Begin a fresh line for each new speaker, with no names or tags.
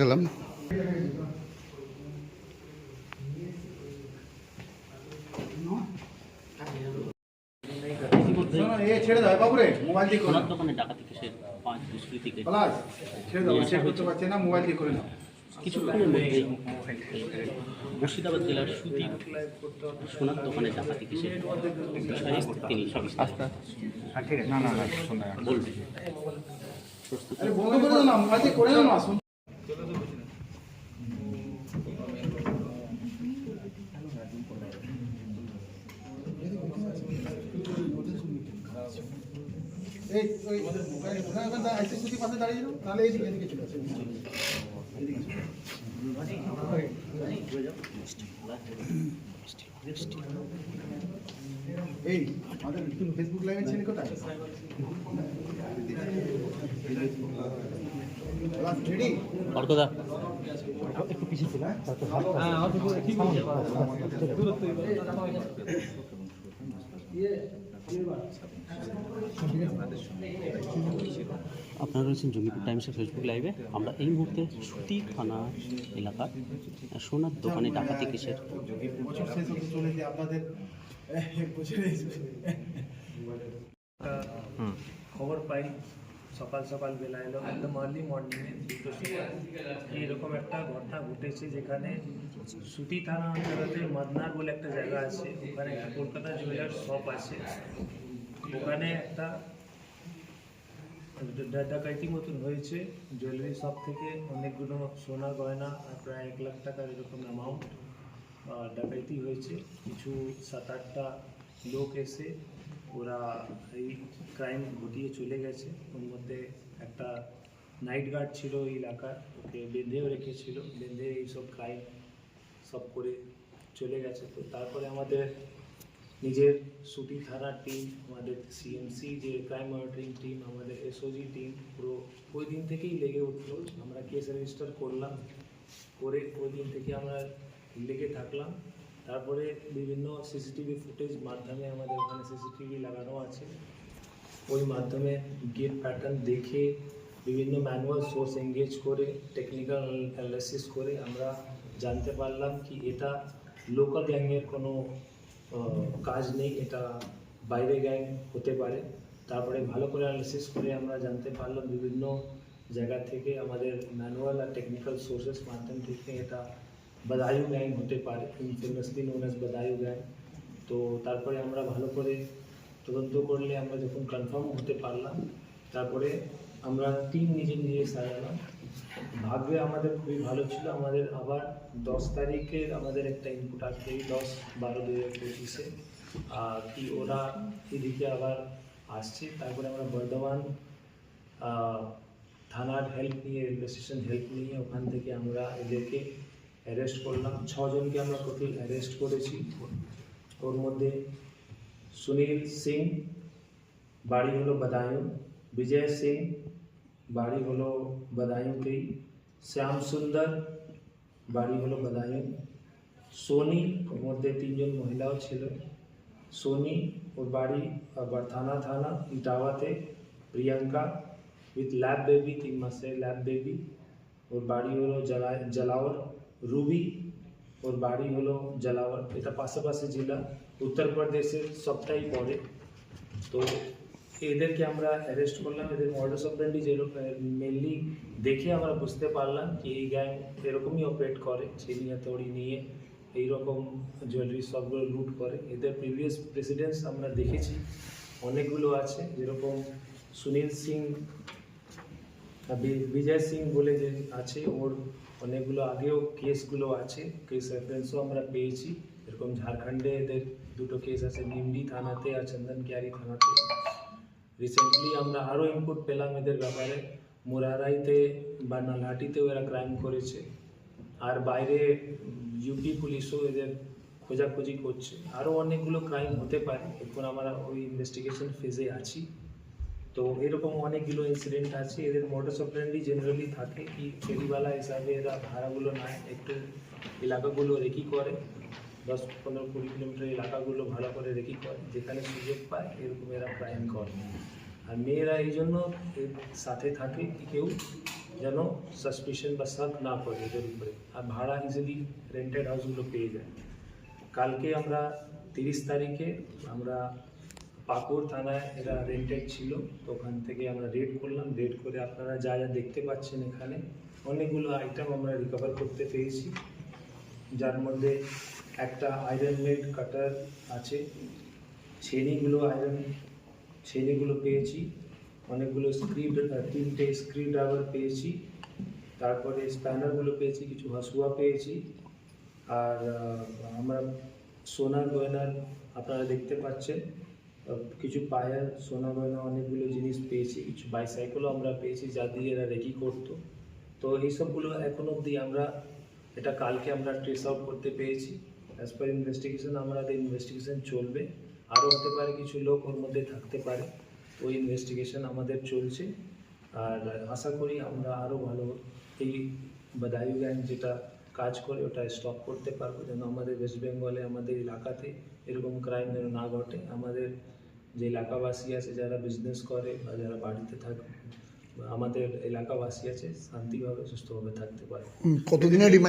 গেলাম
ছেড়ে দাও বাবু রে, মোবাইল দিয়ে করে নাও।
দোকানে ডাকাতি কেসের 5 দুষ্কৃতীকে
পলাশ ছেড়ে দাও, চেক করতে পারছে না, মোবাইল দিয়ে করে নাও।
কিছুক্ষণের মধ্যেই মুর্শিদাবাদ জেলার সুতির সোনার দোকানে ডাকাতি কেসের বিষয়ে তিনি সবিস্তার বলবেন।
আরে বন্ধ করে দাও না, মোবাইল দিয়ে করে নাও না। আসুন এই ওই ওখানে আইসিসি পাশে দাঁড়িয়ে যাও, তাহলে এইদিকে এদিকে চলে আসে। এই আমাদের ফেসবুক লাইভে ছেলে কোথায়? রেডি?
অর্কদা
একটু পিছিয়ে ছিল।
আপনারা রয়েছেন জঙ্গিপুর টাইমসের ফেসবুক লাইভে। আমরা এই মুহূর্তে সুতি থানা এলাকার সোনার দোকানে ডাকাতি কেসের
বছর শেষ হতে চলেছে আপনাদের
খবর পাই সকাল সকাল বেলা এলো, একদম আর্লি মর্নিংয়ে 2টোর সময় এইরকম একটা ঘটনা ঘটেছে, যেখানে সুতি থানা অঞ্চলেতে মদনার বলে একটা জায়গা আছে, ওখানে কলকাতা জুয়েলার্স শপ আছে। ওখানে একটা ডাকাইতি মতন হয়েছে। জুয়েলারি শপ থেকে অনেকগুলো সোনা গয়না আর প্রায় 1 লাখ টাকার এরকম অ্যামাউন্ট ডাকাইতি হয়েছে। কিছু 7-8টা লোক এসে ওরা এই ক্রাইম ঘটিয়ে চলে গেছে। ওর মধ্যে একটা নাইট গার্ড ছিল এই এলাকার, ওকে বেঁধেও রেখেছিল, বেঁধে এইসব ক্রাইম সব করে চলে গেছে। তো তারপরে আমাদের নিজের সুতি থানার টিম, আমাদের সিএমসি যে ক্রাইম মনিটরিং টিম, আমাদের এসওজি টিম পুরো ওই দিন থেকেই লেগে উঠলো। আমরা কেস রেজিস্টার করলাম, করে ওই দিন থেকে আমরা লেগে থাকলাম। তারপরে বিভিন্ন সিসিটিভি ফুটেজ মাধ্যমে, আমাদের ওখানে সিসিটিভি লাগানো আছে, ওই মাধ্যমে গেট প্যাটার্ন দেখে বিভিন্ন ম্যানুয়াল সোর্স এঙ্গেজ করে টেকনিক্যাল অ্যানালাইসিস করে আমরা জানতে পারলাম কি এটা লোকাল গ্যাংয়ের কোনো কাজ নেই, এটা বাইরে গ্যাং হতে পারে। তারপরে ভালো করে অ্যানালাইসিস করে আমরা জানতে পারলাম বিভিন্ন জায়গা থেকে, আমাদের ম্যানুয়াল আর টেকনিক্যাল সোর্সেস মাধ্যম থেকে এটা বদায়ু গ্যাং হতে পারে, ইনফেমাসলি নোন অ্যাজ বদায়ু গ্যাং। তো তারপরে আমরা ভালো করে তদন্ত করলে আমরা যখন কনফার্ম হতে পারলাম, তারপরে আমরা টিম নিজে নিজে সাজালাম। ভাগ্যে আমাদের খুবই ভালো ছিল, আমাদের আবার 10 তারিখে আমাদের একটা ইনপুট আসবে, 10-12-2025-এ কি ওরা এদিকে আবার আসছে। তারপরে আমরা বর্ধমান থানার হেল্প নিয়ে, রেলওয়ে স্টেশন হেল্প নিয়ে ওখান থেকে আমরা এদেরকে অ্যারেস্ট করলাম। 6 জনকে আমরা টোটাল অ্যারেস্ট করেছি। ওর মধ্যে সুনীল সিং, বাড়ি হলো বদায়ু, বিজয় সিং, বাড়ি হলো বদায়ুতেই, শ্যাম সুন্দর, বাড়ি হলো বদায়ু, সোনি, ওর মধ্যে 3 জন মহিলাও ছিল, সোনি ওর বাড়ি থানা ইটাওয়াতে, প্রিয়াঙ্কা উইথ ল্যাব বেবি, 3 মাসের ল্যাব বেবি, ওর বাড়ি হলো জলাওর, রুবি ওর বাড়ি হলো জলাওর। এটা পাশাপাশি জেলা, উত্তরপ্রদেশের সবটাই পড়ে। তো এদেরকে আমরা অ্যারেস্ট করলাম। এদের মডাস অপারেন্ডি মেনলি দেখে আমরা বুঝতে পারলাম কি এই গ্যাং এরকমই অপারেট করে, চিনি হাতুড়ি নিয়ে এইরকম জুয়েলারি সবগুলো লুট করে। এদের প্রিভিয়াস প্রেসিডেন্টস আমরা দেখেছি অনেকগুলো আছে, যেরকম সুনীল সিং, বিজয় সিং বলে যে আছে, ওর অনেকগুলো আগেও কেসগুলো আছে, কেস রেফারেন্সও আমরা পেয়েছি। এরকম ঝাড়খণ্ডে এদের 2টো কেস আছে, নিমডি থানাতে আর চন্দনকিয়ারি থানাতে। রিসেন্টলি আমরা আরও ইনপুট পেলাম এদের ব্যাপারে, মুরারাইতে বা নালহাটিতেও এরা ক্রাইম করেছে। আর বাইরে ইউপি পুলিশও এদের খোঁজাখুঁজি করছে। আরও অনেকগুলো ক্রাইম হতে পারে, এখন আমরা ওই ইনভেস্টিগেশন ফেজে আছি। তো এরকম অনেকগুলো ইনসিডেন্ট আছে। এদের মোডাস অপারেন্ডি জেনারেলি থাকে কি ফেরিওয়ালা হিসাবে এরা ভাড়াগুলো নেয়, একটু এলাকাগুলো রেকি করে, 10-15-20 কিলোমিটার এলাকাগুলো ভালো করে রেকি করে, যেখানে সুযোগ পায় এরকম এরা ক্রাইম করে। আর মেয়েরা এই জন্য এর সাথে থাকে কি কেউ যেন সাসপিশন বা শক না করে এদের উপরে, আর ভাড়া ইজিলি রেন্টেড হাউসগুলো পেয়ে যায়। কালকে আমরা 30 তারিখে আমরা পাকুড় থানায় এরা রেন্টেড ছিল, তো ওখান থেকে আমরা রেড করলাম। রেড করে আপনারা যা যা দেখতে পাচ্ছেন এখানে অনেকগুলো আইটেম আমরা রিকভার করতে পেরেছি, যার মধ্যে একটা আয়রন মেড কাটার আছে, ছেনিগুলো পেয়েছি, অনেকগুলো তিনটে স্ক্রিউ ড্রাইভার পেয়েছি, তারপরে স্প্যানারগুলো পেয়েছি, কিছু হাসুয়া পেয়েছি, আর আমরা সোনার গয়নার আপনারা দেখতে পাচ্ছেন কিছু পায়ার সোনা গয়না অনেকগুলো জিনিস পেয়েছি, কিছু বাইসাইকেলও আমরা পেয়েছি যা দিয়ে এরা রেকি করতো। তো এইসবগুলো এখন অবধি আমরা এটা কালকে আমরা ট্রেস আউট করতে পেরেছি। অ্যাজ পার ইনভেস্টিগেশন আমাদের ইনভেস্টিগেশন চলবে, আরও হতে পারে কিছু লোক ওর মধ্যে থাকতে পারে, ওই ইনভেস্টিগেশন আমাদের চলছে। আর আশা করি আমরা আরও ভালো এই বাদায়ু গ্যাং যেটা কাজ করে ওটা স্টপ করতে পারবো, যেন আমাদের ওয়েস্ট বেঙ্গলে আমাদের এলাকাতে এরকম ক্রাইম যেন না ঘটে। আমাদের যে এলাকাবাসী আছে যারা বিজনেস করে বা যারা বাড়িতে থাকে, আমাদের এলাকাবাসী আছে শান্তিভাবে সুস্থভাবে থাকতে পারে।
কতদিনের রিমাইন্ড